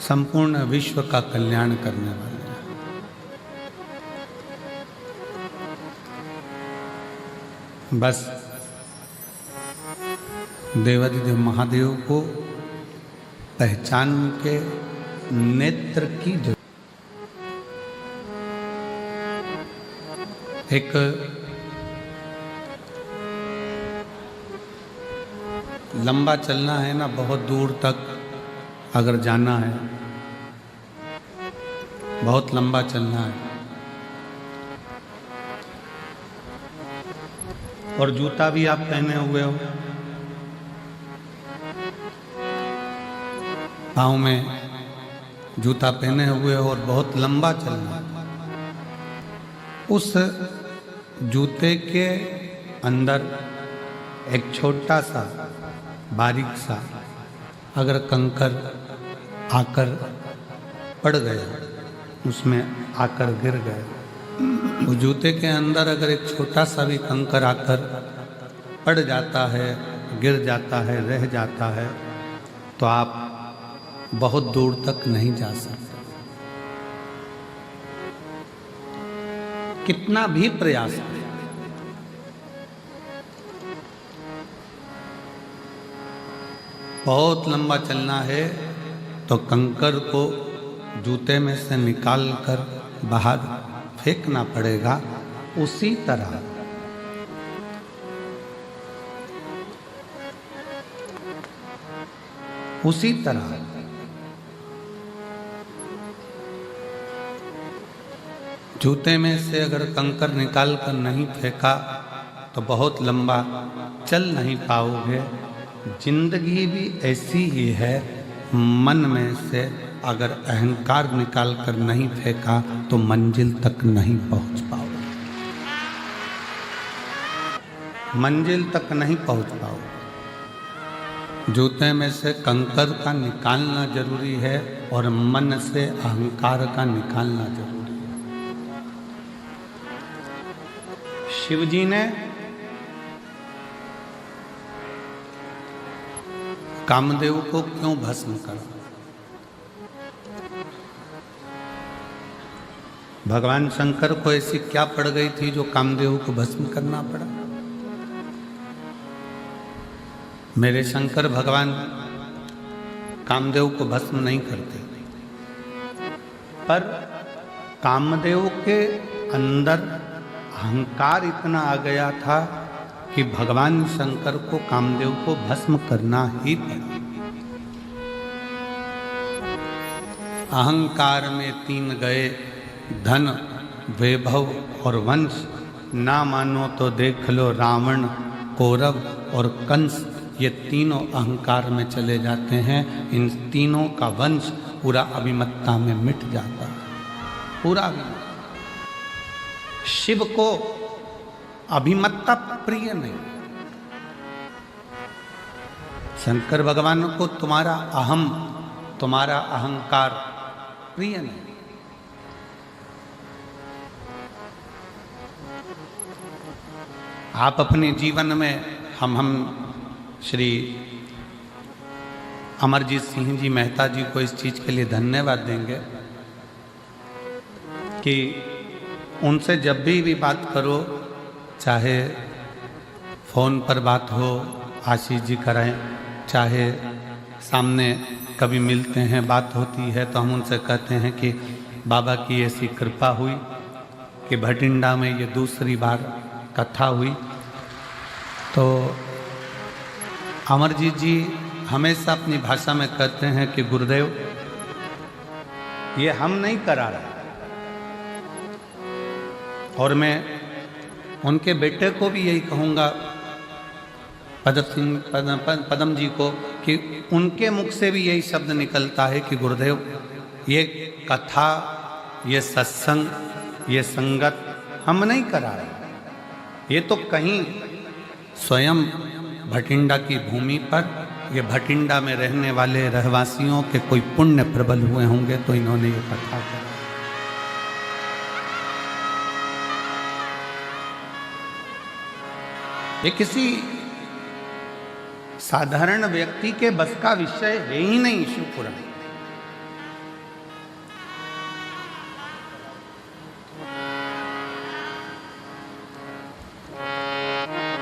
संपूर्ण विश्व का कल्याण करने वाले हैं। बस देवाधिदेव महादेव को पहचान के नेत्र की जरूरत। एक लंबा चलना है ना, बहुत दूर तक अगर जाना है, बहुत लंबा चलना है, और जूता भी आप पहने हुए हो, पाँव में जूता पहने हुए हो और बहुत लंबा चलना है, उस जूते के अंदर एक छोटा सा बारीक सा अगर कंकर आकर पड़ गया, उसमें आकर गिर गए, उस जूते के अंदर अगर एक छोटा सा भी कंकर आकर पड़ जाता है, गिर जाता है, रह जाता है, तो आप बहुत दूर तक नहीं जा सकते। कितना भी प्रयास करें, बहुत लंबा चलना है तो कंकर को जूते में से निकाल कर बाहर फेंकना पड़ेगा। उसी तरह जूते में से अगर कंकर निकाल कर नहीं फेंका तो बहुत लंबा चल नहीं पाओगे। जिंदगी भी ऐसी ही है, मन में से अगर अहंकार निकाल कर नहीं फेंका तो मंजिल तक नहीं पहुंच पाओगे, मंजिल तक नहीं पहुंच पाओगे। जूते में से कंकर का निकालना जरूरी है और मन से अहंकार का निकालना जरूरी है। शिव जी ने कामदेव को क्यों भस्म करा? भगवान शंकर को ऐसी क्या पड़ गई थी जो कामदेव को भस्म करना पड़ा? मेरे शंकर भगवान कामदेव को भस्म नहीं करते, पर कामदेव के अंदर अहंकार इतना आ गया था कि भगवान शंकर को कामदेव को भस्म करना ही पड़ा। अहंकार में तीन गए, धन, वैभव और वंश। ना मानो तो देख लो रावण, कौरव और कंस, ये तीनों अहंकार में चले जाते हैं। इन तीनों का वंश पूरा अभिमत्ता में मिट जाता है, पूरा अभिमत्ता। शिव को अभिमत्ता प्रिय नहीं। शंकर भगवान को तुम्हारा अहम, तुम्हारा अहंकार प्रिय नहीं। आप अपने जीवन में हम श्री अमरजीत सिंह जी मेहता जी को इस चीज के लिए धन्यवाद देंगे कि उनसे जब भी बात करो, चाहे फ़ोन पर बात हो, आशीष जी कराएं, चाहे सामने कभी मिलते हैं, बात होती है, तो हम उनसे कहते हैं कि बाबा की ऐसी कृपा हुई कि भटिंडा में ये दूसरी बार कथा हुई। तो अमरजीत जी हमेशा अपनी भाषा में कहते हैं कि गुरुदेव, ये हम नहीं करा रहे। और मैं उनके बेटे को भी यही कहूँगा, पदम जी को, कि उनके मुख से भी यही शब्द निकलता है कि गुरुदेव, ये कथा, ये सत्संग, ये संगत हम नहीं करा रहे। ये तो कहीं स्वयं भटिंडा की भूमि पर, ये भटिंडा में रहने वाले रहवासियों के कोई पुण्य प्रबल हुए होंगे तो इन्होंने ये कथा करा। ये किसी साधारण व्यक्ति के बस का विषय है ही नहीं शिव पुराण।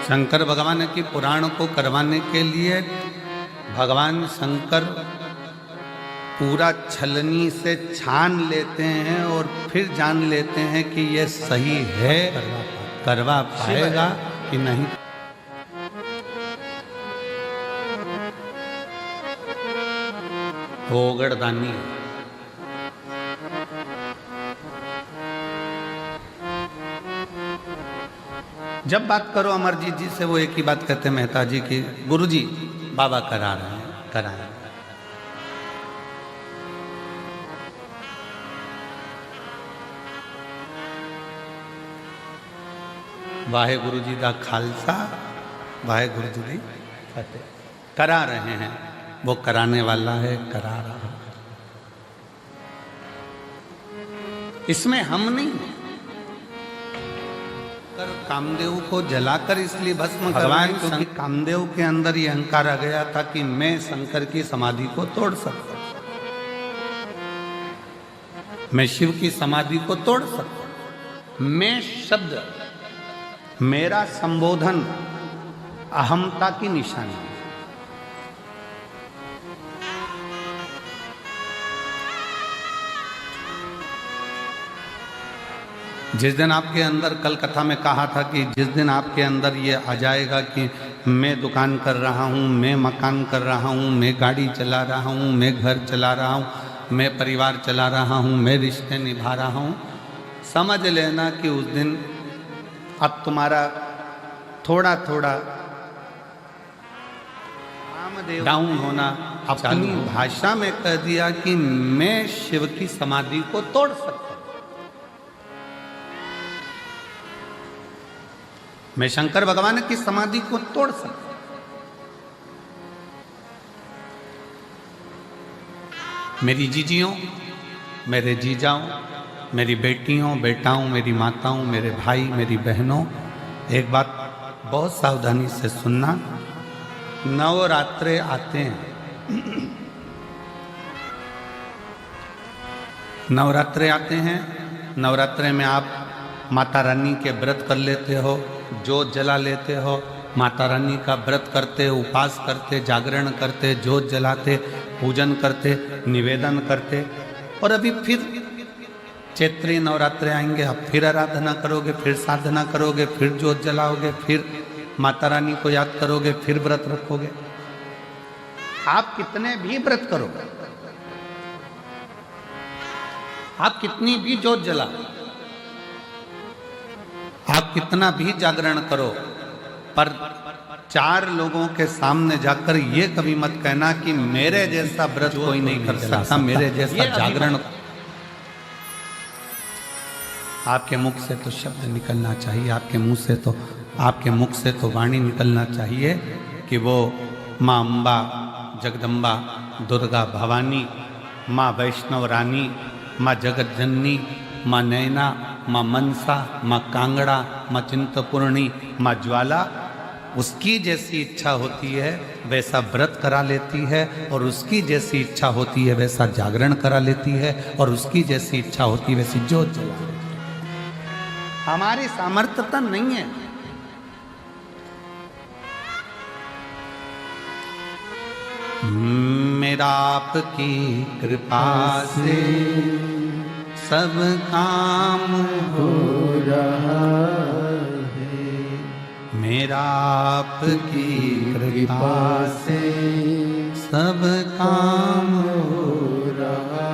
शंकर भगवान की पुराण को करवाने के लिए भगवान शंकर पूरा छलनी से छान लेते हैं और फिर जान लेते हैं कि ये सही है, करवा पाएगा कि नहीं। वो गढ़दानी जब बात करो अमरजीत जी से, वो एक ही बात कहते हैं मेहता जी की, गुरु जी बाबा करा रहे हैं, कराएं। वाहे गुरु जी का खालसा, वाहे गुरु जी की फतेह। करा रहे हैं, वो कराने वाला है, करा रहा है। इसमें हम नहीं कर कामदेव को जलाकर इसलिए भस्म करवाएं क्योंकि कामदेव के अंदर ये अहंकार आ गया था कि मैं शंकर की समाधि को तोड़ सकता हूं, मैं शिव की समाधि को तोड़ सकता हूं। मैं शब्द, मेरा संबोधन अहमता की निशानी है। जिस दिन आपके अंदर, कल कथा में कहा था कि जिस दिन आपके अंदर ये आ जाएगा कि मैं दुकान कर रहा हूँ, मैं मकान कर रहा हूँ, मैं गाड़ी चला रहा हूँ, मैं घर चला रहा हूँ, मैं परिवार चला रहा हूँ, मैं रिश्ते निभा रहा हूँ, समझ लेना कि उस दिन अब तुम्हारा थोड़ा थोड़ा डाउन होना। अपनी भाषा में कह दिया कि मैं शिव की समाधि को तोड़ सकता हूं, मैं शंकर भगवान की समाधि को तोड़ सकता हूं। मेरी जीजियों, मेरे जीजाओं, मेरी बेटियों, बेटाओं, मेरी माताओं, मेरे भाई, मेरी बहनों, एक बात बहुत सावधानी से सुनना। नवरात्रे आते हैं, नवरात्रे आते हैं, नवरात्रे में आप माता रानी के व्रत कर लेते हो, जोत जला लेते हो, माता रानी का व्रत करते, उपास करते, जागरण करते, जोत जलाते, पूजन करते, निवेदन करते, और अभी फिर चैत्री नवरात्रे आएंगे, आप फिर आराधना करोगे, फिर साधना करोगे, फिर जोत जलाओगे, फिर माता रानी को याद करोगे, फिर व्रत रखोगे। आप कितने भी व्रत करो, आप कितनी भी जोत जलाओ, आप कितना भी जागरण करो, पर 4 लोगों के सामने जाकर ये कभी मत कहना कि मेरे जैसा व्रत कोई नहीं कर सकता, मेरे जैसा जागरण। आपके मुख से तो शब्द निकलना चाहिए, आपके मुंह से तो, आपके मुख से तो वाणी निकलना चाहिए कि वो माँ अम्बा, जगदम्बा, दुर्गा भवानी, माँ वैष्णव रानी, माँ जगत जननी, माँ नैना, माँ मनसा, माँ कांगड़ा, माँ चिंतपूर्णी, माँ ज्वाला, उसकी जैसी इच्छा होती है वैसा व्रत करा लेती है, और उसकी जैसी इच्छा होती है वैसा जागरण करा लेती है, और उसकी जैसी इच्छा होती है वैसी जोत जला लेती है। हमारी सामर्थ्यता नहीं है। मेरा आपकी कृपा से सब काम हो रहा है, मेरा आपकी कृपा से सब काम हो रहा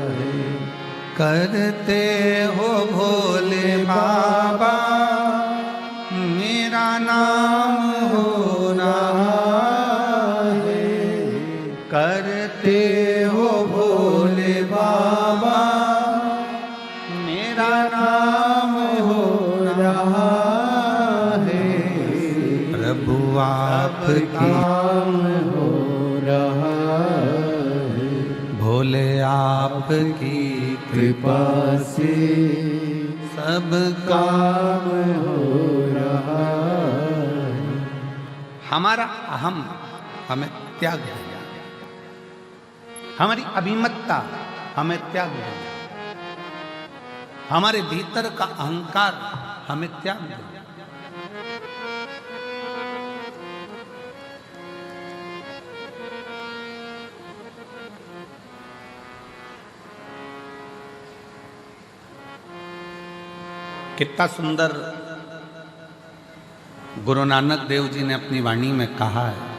है। करते हो भोले बाबा मेरा नाम हो रहा है, करते हो भोले बाबा मेरा नाम हो रहा है। प्रभु आपकी नाम हो रहा है, भोले आपकी कृपा से सब काम हो रहा है। हमारा अहम हमें त्याग दिया, हमारी अभिमतता हमें त्याग दिया, हमारे भीतर का अहंकार हमें त्याग दिया। कितना सुंदर गुरु नानक देव जी ने अपनी वाणी में कहा है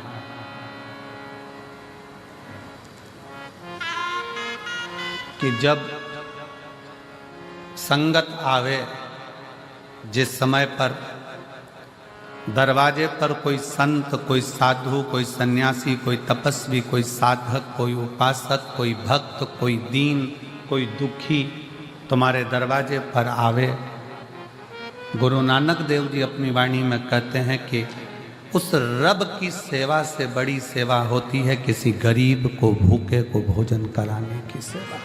कि जब संगत आवे, जिस समय पर दरवाजे पर कोई संत, कोई साधु, कोई सन्यासी, कोई तपस्वी, कोई साधक, कोई उपासक, कोई भक्त, कोई दीन, कोई दुखी तुम्हारे दरवाजे पर आवे, गुरु नानक देव जी अपनी वाणी में कहते हैं कि उस रब की सेवा से बड़ी सेवा होती है किसी गरीब को, भूखे को भोजन कराने की सेवा।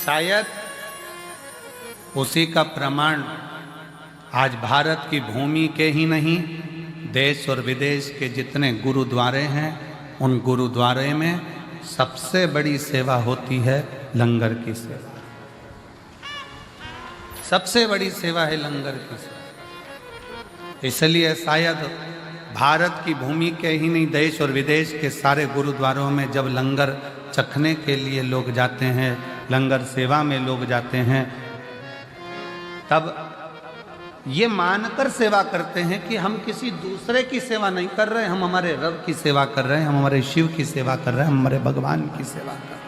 शायद उसी का प्रमाण आज भारत की भूमि के ही नहीं, देश और विदेश के जितने गुरुद्वारे हैं, उन गुरुद्वारे में सबसे बड़ी सेवा होती है लंगर की सेवा। सबसे बड़ी सेवा है लंगर की सेवा। इसलिए शायद भारत की भूमि के ही नहीं, देश और विदेश के सारे गुरुद्वारों में जब लंगर चखने के लिए लोग जाते हैं, लंगर सेवा में लोग जाते हैं, तब ये मानकर सेवा करते हैं कि हम किसी दूसरे की सेवा नहीं कर रहे, हम हमारे रब की सेवा कर रहे हैं, हम हमारे शिव की सेवा कर रहे हैं, हम हमारे भगवान की सेवा कर रहे हैं,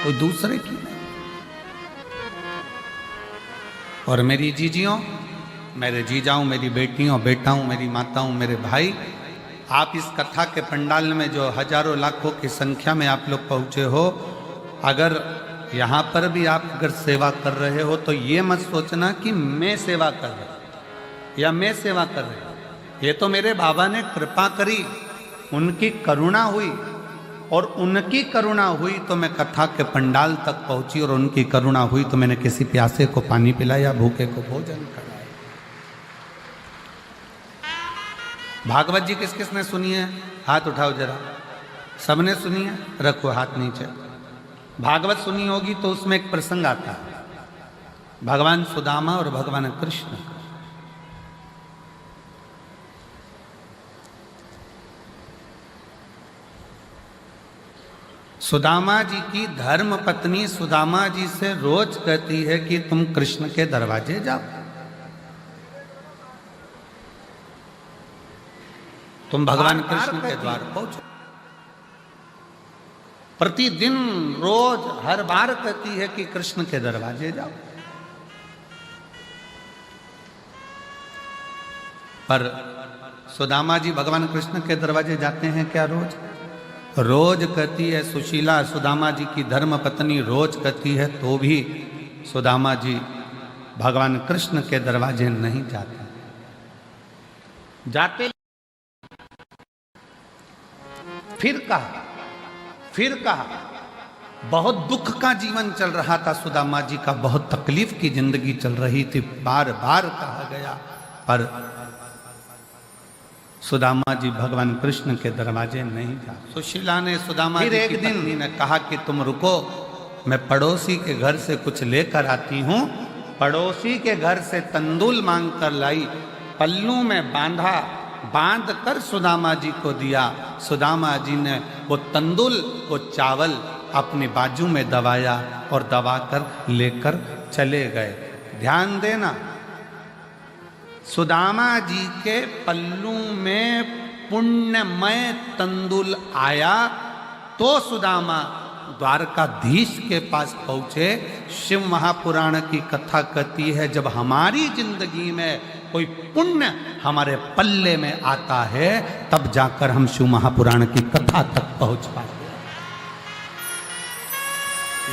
कोई दूसरे की नहीं। और मेरी जीजियों, मेरे जीजाओं, मेरी बेटियों, बेटाओं, मेरी माताओं, मेरे भाई, आप इस कथा के पंडाल में जो हजारों लाखों की संख्या में आप लोग पहुंचे हो, अगर यहाँ पर भी आप अगर सेवा कर रहे हो तो ये मत सोचना कि मैं सेवा कर रहा हूँ या मैं सेवा कर रही हूँ। ये तो मेरे बाबा ने कृपा करी, उनकी करुणा हुई, और उनकी करुणा हुई तो मैं कथा के पंडाल तक पहुंची, और उनकी करुणा हुई तो मैंने किसी प्यासे को पानी पिलाया, भूखे को भोजन कराया। भागवत जी किस किस ने सुनी है? हाथ उठाओ जरा। सबने सुनी है? रखो हाथ नीचे। भागवत सुनी होगी तो उसमें एक प्रसंग आता है, भगवान सुदामा और भगवान कृष्ण। सुदामा जी की धर्म पत्नी सुदामा जी से रोज कहती है कि तुम कृष्ण के दरवाजे जाओ, तुम भगवान कृष्ण के द्वार पहुंचो। प्रतिदिन रोज हर बार कहती है कि कृष्ण के दरवाजे जाओ। पर सुदामा जी भगवान कृष्ण के दरवाजे जाते हैं क्या रोज? रोज कहती है सुशीला, सुदामा जी की धर्म पत्नी रोज कहती है, तो भी सुदामा जी भगवान कृष्ण के दरवाजे नहीं जाते। जाते फिर कहा बहुत दुख का जीवन चल रहा था सुदामा जी का, बहुत तकलीफ की जिंदगी चल रही थी, बार बार कहा गया, पर सुदामा जी भगवान कृष्ण के दरवाजे नहीं जा। सुशीला ने सुदामा जी की पत्नी ने कहा कि तुम रुको, मैं पड़ोसी के घर से कुछ लेकर आती हूँ। पड़ोसी के घर से तंदूल मांग कर लाई, पल्लू में बांध कर सुदामा जी को दिया। सुदामा जी ने वो तंदूल, वो चावल अपने बाजू में दबाया और दबाकर लेकर चले गए। ध्यान देना, सुदामा जी के पल्लू में पुण्यमय तंदूल आया तो सुदामा द्वारकाधीश के पास पहुंचे। शिव महापुराण की कथा कहती है, जब हमारी जिंदगी में कोई पुण्य हमारे पल्ले में आता है तब जाकर हम शिव महापुराण की कथा तक पहुंच पाते हैं।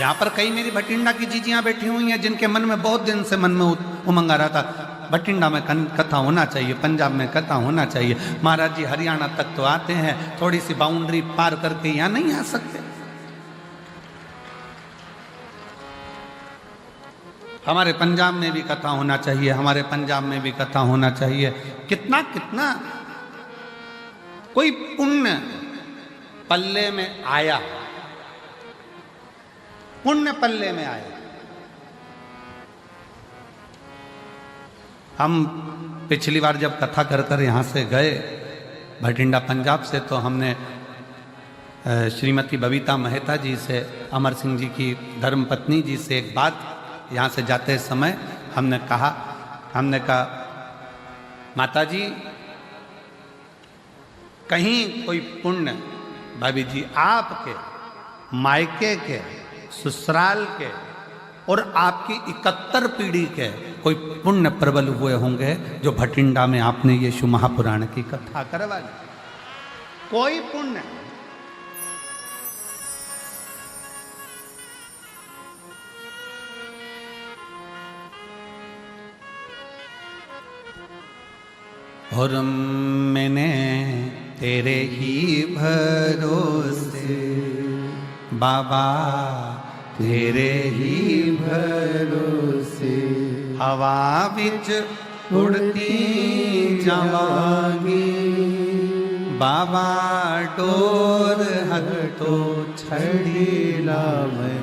यहां पर कई मेरी भटिंडा की जीजियां बैठी हुई हैं जिनके मन में बहुत दिन से मन में उमंग आ रहा था, भटिंडा में कथा होना चाहिए, पंजाब में कथा होना चाहिए। महाराज जी हरियाणा तक तो आते हैं, थोड़ी सी बाउंड्री पार करके यहां नहीं आ सकते? हमारे पंजाब में भी कथा होना चाहिए, हमारे पंजाब में भी कथा होना चाहिए। कितना कितना कोई पुण्य पल्ले में आया, पुण्य पल्ले में आया। हम पिछली बार जब कथा कर कर यहाँ से गए भटिंडा पंजाब से, तो हमने श्रीमती बबीता मेहता जी से, अमर सिंह जी की धर्मपत्नी जी से एक बात यहाँ से जाते समय हमने कहा माता जी कहीं कोई पुण्य, भाभी जी आपके मायके के, ससुराल के और आपकी 71 पीढ़ी के कोई पुण्य प्रबल हुए होंगे जो भटिंडा में आपने ये शिव महापुराण की कथा करवा ली। कोई पुण्य और मैंने तेरे ही भरोसे बाबा, तेरे ही भरोसे हवा बिच उड़ती जावांगी बाबा, डोर हटो छड़ीला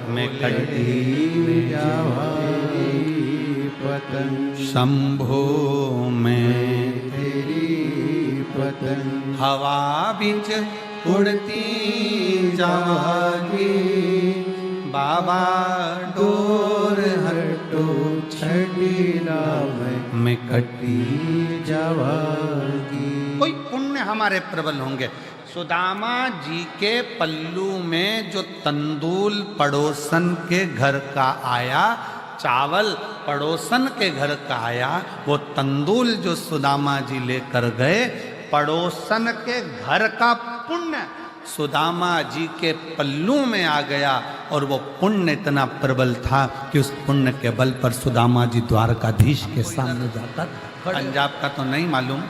मैं कटी जावांगी पतंग, शंभो में तेरी पतंग हवा बिच उड़ती जावांगी बाबा, डोर हटो छड़ीला मैं कटी जावांगी। कोई पुण्य हमारे प्रबल होंगे। सुदामा जी के पल्लू में जो तंदूल पड़ोसन के घर का आया, चावल पड़ोसन के घर का आया, वो तंदूल जो सुदामा जी लेकर गए, पड़ोसन के घर का पुण्य सुदामा जी के पल्लू में आ गया और वो पुण्य इतना प्रबल था कि उस पुण्य के बल पर सुदामा जी द्वारकाधीश के सामने जाकर, पंजाब का तो नहीं मालूम,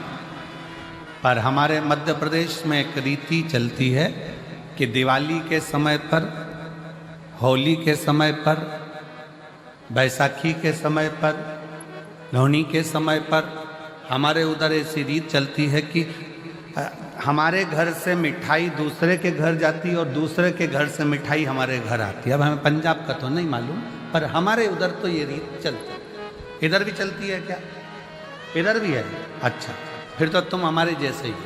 पर हमारे मध्य प्रदेश में एक रीति चलती है कि दिवाली के समय पर, होली के समय पर, बैसाखी के समय पर, लोहड़ी के समय पर हमारे उधर ऐसी रीत चलती है कि हमारे घर से मिठाई दूसरे के घर जाती है और दूसरे के घर से मिठाई हमारे घर आती है। अब हमें पंजाब का तो नहीं मालूम, पर हमारे उधर तो ये रीत चलती है। इधर भी चलती है क्या? इधर भी है? अच्छा, फिर तो तुम हमारे जैसे ही हो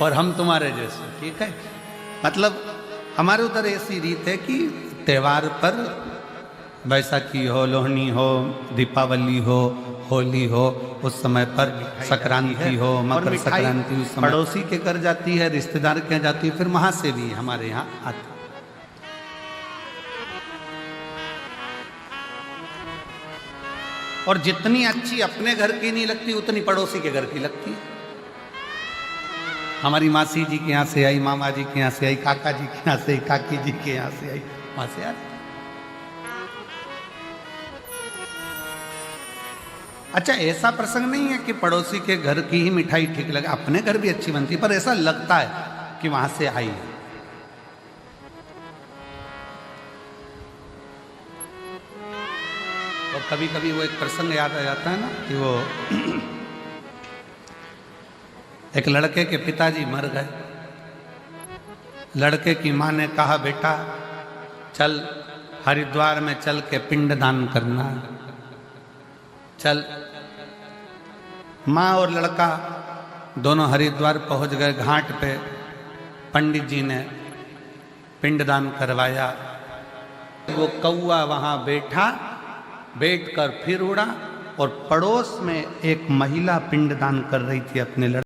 और हम तुम्हारे जैसे, ठीक है। मतलब हमारे उधर ऐसी रीत है कि त्योहार पर, बैसाखी हो, लोहड़ी हो, दीपावली हो, होली हो, उस समय पर संक्रांति हो, मकर संक्रांति, उस समय पड़ोसी के घर जाती है, रिश्तेदार के जाती है, फिर वहां से भी हमारे यहाँ आती। और जितनी अच्छी अपने घर की नहीं लगती उतनी पड़ोसी के घर की लगती है। हमारी मासी जी के यहाँ से आई, मामा जी के यहाँ से आई, काका जी के यहाँ से आई, काकी जी के यहाँ से आई, वहां से आई। अच्छा, ऐसा प्रसंग नहीं है कि पड़ोसी के घर की ही मिठाई ठीक लगे, अपने घर भी अच्छी बनती है, पर ऐसा लगता है कि वहां से आई है। तो कभी कभी वो एक प्रसंग याद आ जाता है ना कि वो एक लड़के के पिताजी मर गए। लड़के की माँ ने कहा, बेटा चल हरिद्वार में चल के पिंडदान करना, चल। माँ और लड़का दोनों हरिद्वार पहुंच गए। घाट पे पंडित जी ने पिंडदान करवाया। वो कौआ वहां बैठकर फिर उड़ा और पड़ोस में एक महिला पिंडदान कर रही थी अपने लड़के